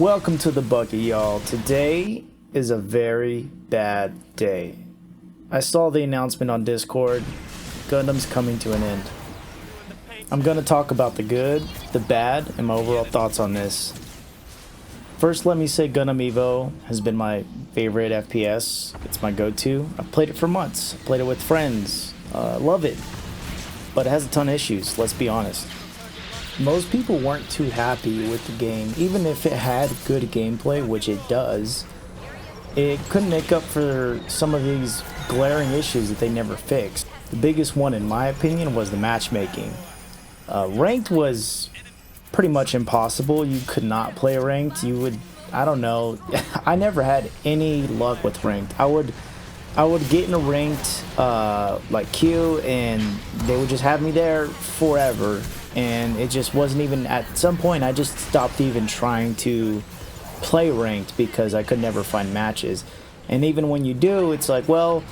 Welcome to the bucket, y'all. Today is a very bad day. I saw the announcement on Discord. Gundam's coming to an end. I'm going to talk about the good, the bad, and my overall thoughts on this. First, let me say Gundam Evo has been my favorite FPS. It's my go-to. I've played it for months. Played it with friends. Love it. But it has a ton of issues, let's be honest. Most people weren't too happy with the game. Even if it had good gameplay, which it does, it couldn't make up for some of these glaring issues that they never fixed. The biggest one, in my opinion, was the matchmaking. Ranked was pretty much impossible. You could not play ranked. I don't know. I never had any luck with ranked. I would get in a ranked like queue, and they would just have me there forever. And it just wasn't even, at some point I just stopped even trying to play ranked because I could never find matches. And even when you do, it's like, well,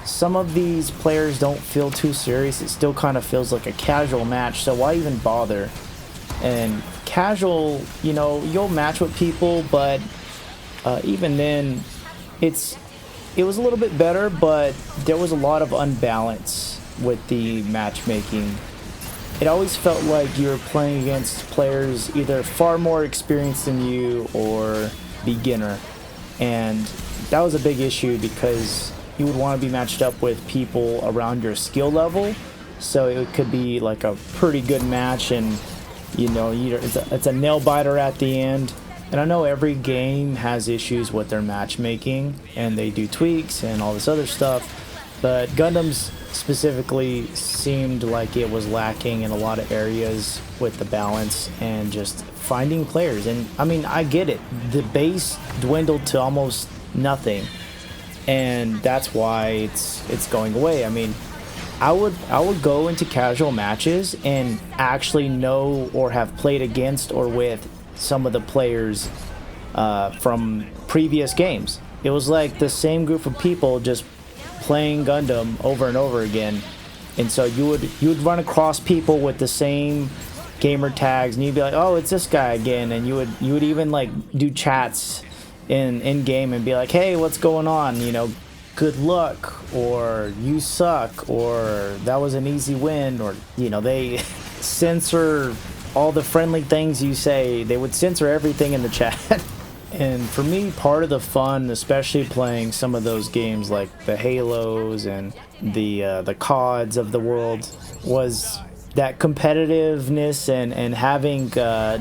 some of these players don't feel too serious. It still kind of feels like a casual match, so why even bother? And casual, you know, you'll match with people, but even then it was a little bit better, but there was a lot of unbalance with the matchmaking. It always felt like you were playing against players either far more experienced than you or beginner. And that was a big issue because you would want to be matched up with people around your skill level. So it could be like a pretty good match, and you know, it's a nail biter at the end. And I know every game has issues with their matchmaking, and they do tweaks and all this other stuff. But Gundam's specifically seemed like it was lacking in a lot of areas with the balance and just finding players. And I mean, I get it. The base dwindled to almost nothing, and that's why it's going away. I mean, I would go into casual matches and actually know or have played against or with some of the players from previous games. It was like the same group of people just playing Gundam over and over again, and so you would run across people with the same gamer tags, and you'd be like, oh, it's this guy again. And you would even like do chats in game and be like, hey, what's going on, you know, good luck, or you suck, or that was an easy win, or you know, they censor all the friendly things you say. They would censor everything in the chat. And for me, part of the fun, especially playing some of those games like the Halos and the CODs of the world, was that competitiveness and having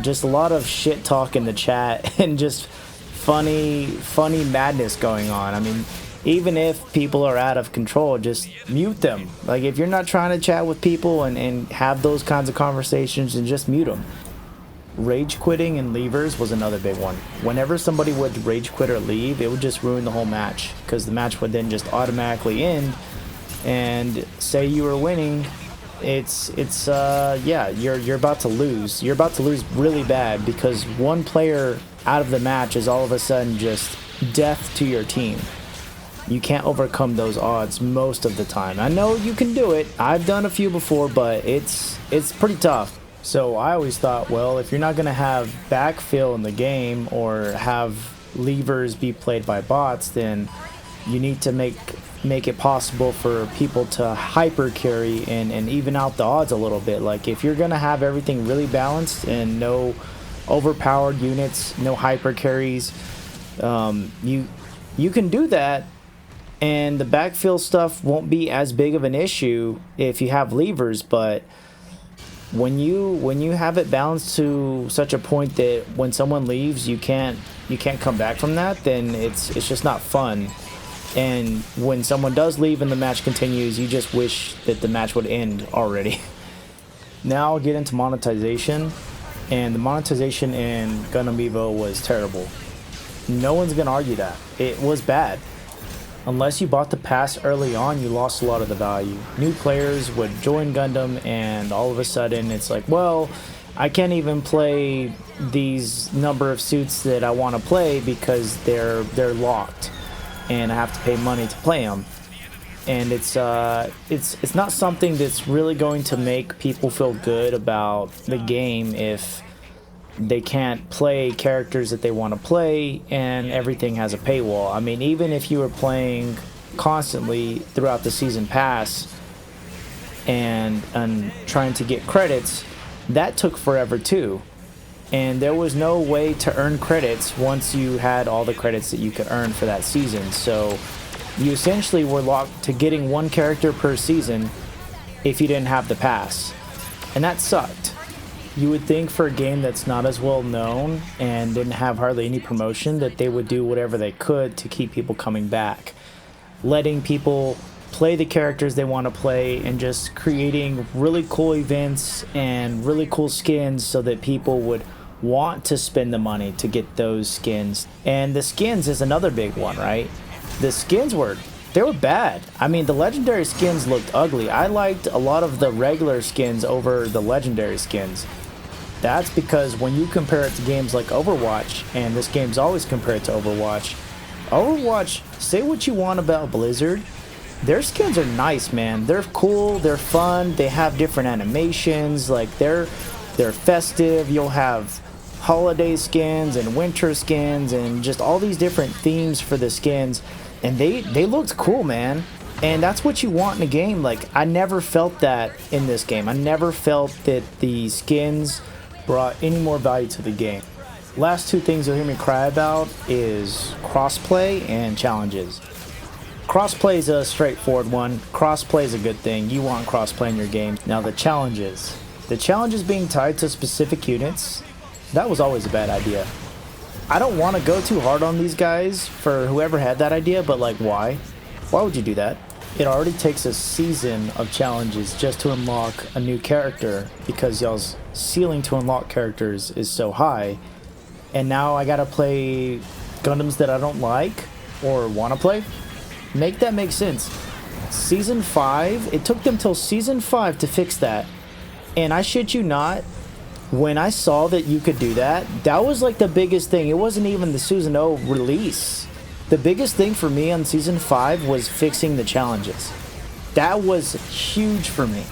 just a lot of shit talk in the chat and just funny madness going on. I mean, even if people are out of control, just mute them. Like, if you're not trying to chat with people and have those kinds of conversations, and just mute them. Rage quitting and leavers was another big one. Whenever somebody would rage quit or leave, it would just ruin the whole match, because the match would then just automatically end. And say you were winning, yeah, you're about to lose. You're about to lose really bad, because one player out of the match is all of a sudden just death to your team. You can't overcome those odds most of the time. I know you can do it. I've done a few before, but it's pretty tough. So I always thought, well, if you're not going to have backfill in the game or have levers be played by bots, then you need to make it possible for people to hyper carry and even out the odds a little bit. Like, if you're going to have everything really balanced and no overpowered units, no hyper carries, you can do that, and the backfill stuff won't be as big of an issue if you have levers. But when you have it balanced to such a point that when someone leaves, you can't come back from that, then it's just not fun. And when someone does leave and the match continues, you just wish that the match would end already. Now I'll get into monetization, and the monetization in Gundam Evo was terrible. No one's gonna argue that. It was bad. Unless you bought the pass early on, you lost a lot of the value. New players would join Gundam, and all of a sudden it's like, well, I can't even play these number of suits that I want to play because they're locked, and I have to pay money to play them. And it's not something that's really going to make people feel good about the game if they can't play characters that they want to play, and everything has a paywall. I mean, even if you were playing constantly throughout the season pass and trying to get credits, that took forever too. And there was no way to earn credits once you had all the credits that you could earn for that season. So you essentially were locked to getting one character per season if you didn't have the pass. And that sucked. You would think for a game that's not as well known and didn't have hardly any promotion that they would do whatever they could to keep people coming back. Letting people play the characters they want to play and just creating really cool events and really cool skins so that people would want to spend the money to get those skins. And the skins is another big one, right? The skins were bad. I mean, the legendary skins looked ugly. I liked a lot of the regular skins over the legendary skins. That's because when you compare it to games like Overwatch, and this game's always compared to Overwatch, say what you want about Blizzard, their skins are nice, man. They're cool, they're fun, they have different animations, like they're festive. You'll have holiday skins and winter skins and just all these different themes for the skins, and they looked cool, man. And that's what you want in a game. Like, I never felt that in this game. I never felt that the skins brought any more value to the game. Last two things you'll hear me cry about is crossplay and challenges. Crossplay is a straightforward one. Crossplay is a good thing. You want crossplay in your game. Now the challenges. The challenges being tied to specific units, that was always a bad idea. I don't want to go too hard on these guys for whoever had that idea, but like, why? Why would you do that? It already takes a season of challenges just to unlock a new character because y'all's ceiling to unlock characters is so high. And now I gotta play Gundams that I don't like or want to play? Make that make sense. Season 5, it took them till Season 5 to fix that. And I shit you not, when I saw that you could do that, that was like the biggest thing. It wasn't even the Season 0 release. The biggest thing for me on Season 5 was fixing the challenges. That was huge for me.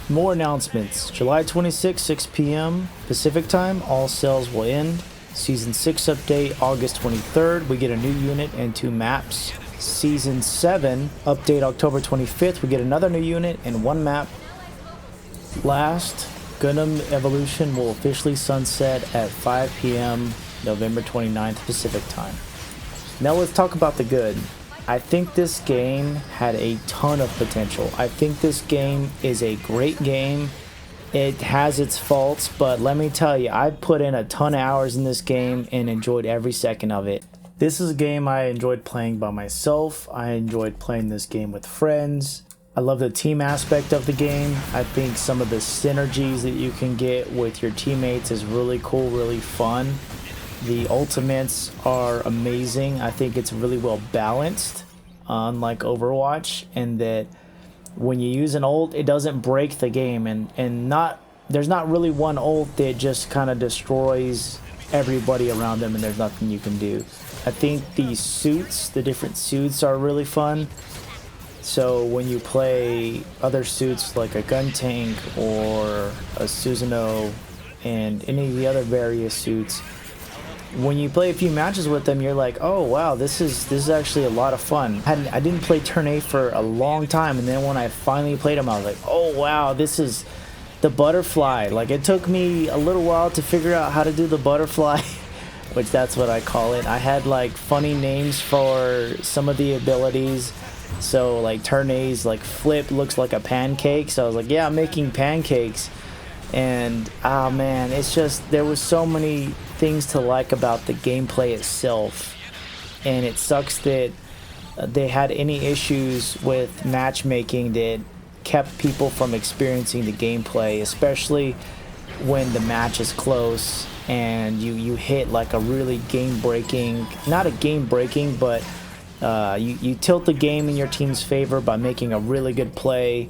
More announcements. July 26, 6 p.m. Pacific time, all sales will end. Season 6 update, August 23rd. We get a new unit and 2 maps. Season 7 update, October 25th. We get another new unit and 1 map. Last, Gundam Evolution will officially sunset at 5 p.m. November 29th Pacific time. Now let's talk about the good. I think this game had a ton of potential. I think this game is a great game. It has its faults, but let me tell you, I put in a ton of hours in this game and enjoyed every second of it. This is a game I enjoyed playing by myself. I enjoyed playing this game with friends. I love the team aspect of the game. I think some of the synergies that you can get with your teammates is really cool, really fun. The ultimates are amazing. I think it's really well balanced, unlike Overwatch, and that when you use an ult, it doesn't break the game, and there's not really one ult that just kind of destroys everybody around them and there's nothing you can do. I think the suits, the different suits are really fun. So when you play other suits like a gun tank or a Susanoo and any of the other various suits, when you play a few matches with them, you're like, oh wow, this is actually a lot of fun. I didn't play Turn A for a long time, and then when I finally played them, I was like, oh wow, this is the butterfly. Like, it took me a little while to figure out how to do the butterfly, which that's what I call it. I had like funny names for some of the abilities. So like Turn A's like flip looks like a pancake, so I was like, yeah, I'm making pancakes. And oh man, it's just, there was so many things to like about the gameplay itself, and it sucks that they had any issues with matchmaking that kept people from experiencing the gameplay, especially when the match is close and you hit like a really game-breaking, not a game-breaking, but you tilt the game in your team's favor by making a really good play.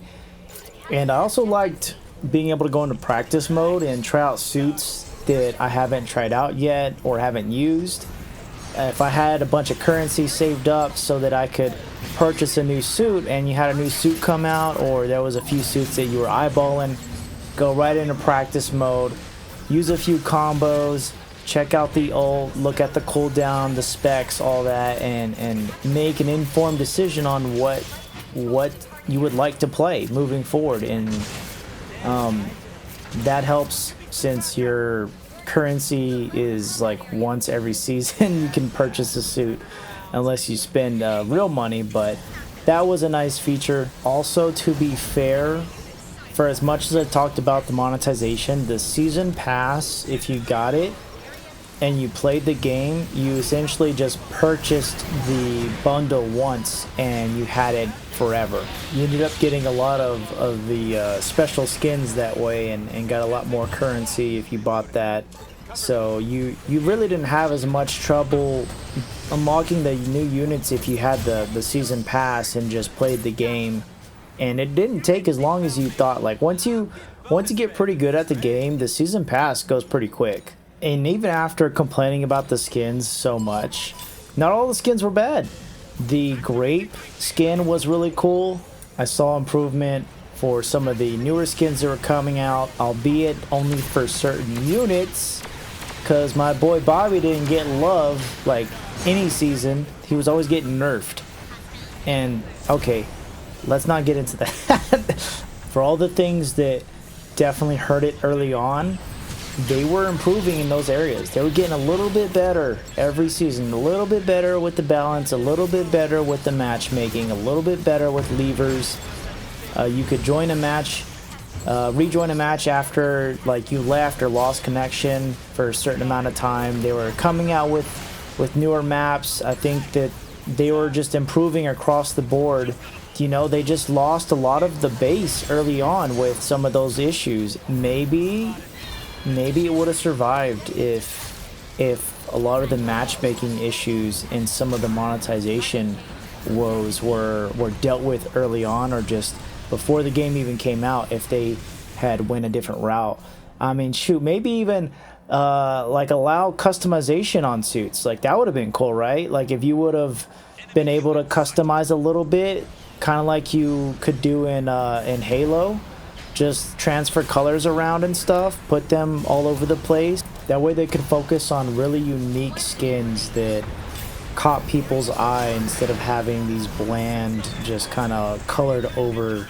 And I also liked being able to go into practice mode and try out suits that I haven't tried out yet or haven't used. If I had a bunch of currency saved up so that I could purchase a new suit, and you had a new suit come out, or there was a few suits that you were eyeballing, go right into practice mode, use a few combos, check out the ult, look at the cooldown, the specs, all that, and make an informed decision on what you would like to play moving forward. And that helps, since your currency is like once every season you can purchase a suit unless you spend real money. But that was a nice feature. Also, to be fair, for as much as I talked about the monetization, the season pass, if you got it and you played the game, you essentially just purchased the bundle once and you had it forever. You ended up getting a lot of the special skins that way, and got a lot more currency if you bought that. So you really didn't have as much trouble unlocking the new units if you had the season pass and just played the game. And it didn't take as long as you thought. Like once you get pretty good at the game, the season pass goes pretty quick. And even after complaining about the skins so much, not all the skins were bad. The grape skin was really cool. I saw improvement for some of the newer skins that were coming out, albeit only for certain units, because my boy Bobby didn't get love like any season. He was always getting nerfed. And okay, let's not get into that. For all the things that definitely hurt it early on, they were improving in those areas. They were getting a little bit better every season, a little bit better with the balance, a little bit better with the matchmaking, a little bit better with levers. You could join a match, rejoin a match after like you left or lost connection for a certain amount of time. They were coming out with newer maps. I think that they were just improving across the board. You know, they just lost a lot of the base early on with some of those issues. Maybe it would have survived if a lot of the matchmaking issues and some of the monetization woes were dealt with early on, or just before the game even came out, if they had went a different route. I mean, shoot, maybe even like allow customization on suits. Like that would have been cool, right? Like if you would have been able to customize a little bit, kind of like you could do in Halo. Just transfer colors around and stuff, put them all over the place. That way they could focus on really unique skins that caught people's eye, instead of having these bland, just kind of colored over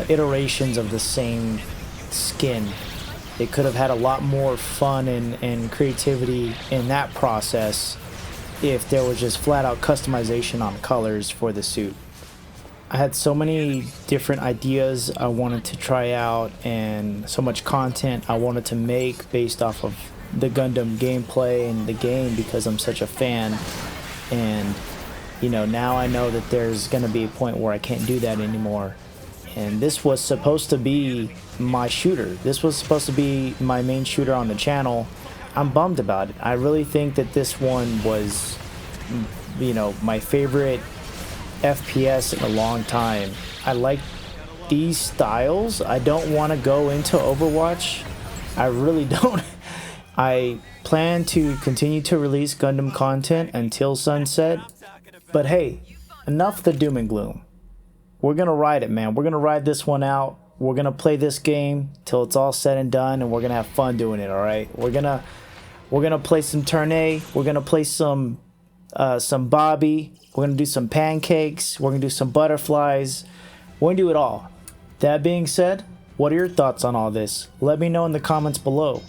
iterations of the same skin. They could have had a lot more fun and creativity in that process if there was just flat out customization on colors for the suit. I had so many different ideas I wanted to try out, and so much content I wanted to make based off of the Gundam gameplay and the game, because I'm such a fan. And you know, now I know that there's gonna be a point where I can't do that anymore. And this was supposed to be my shooter. This was supposed to be my main shooter on the channel. I'm bummed about it. I really think that this one was, you know, my favorite FPS in a long time. I like these styles. I don't want to go into Overwatch. I really don't. I plan to continue to release Gundam content until sunset. But hey, enough the doom and gloom. We're gonna ride it, man. We're gonna ride this one out. We're gonna play this game till it's all said and done, and we're gonna have fun doing it. All right. We're gonna play some tournay. We're gonna play some BABI. We're gonna do some pancakes. We're gonna do some butterflies. We're gonna do it all. That being said, what are your thoughts on all this? Let me know in the comments below.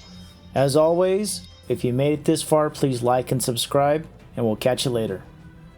As always, if you made it this far, please like and subscribe, and we'll catch you later.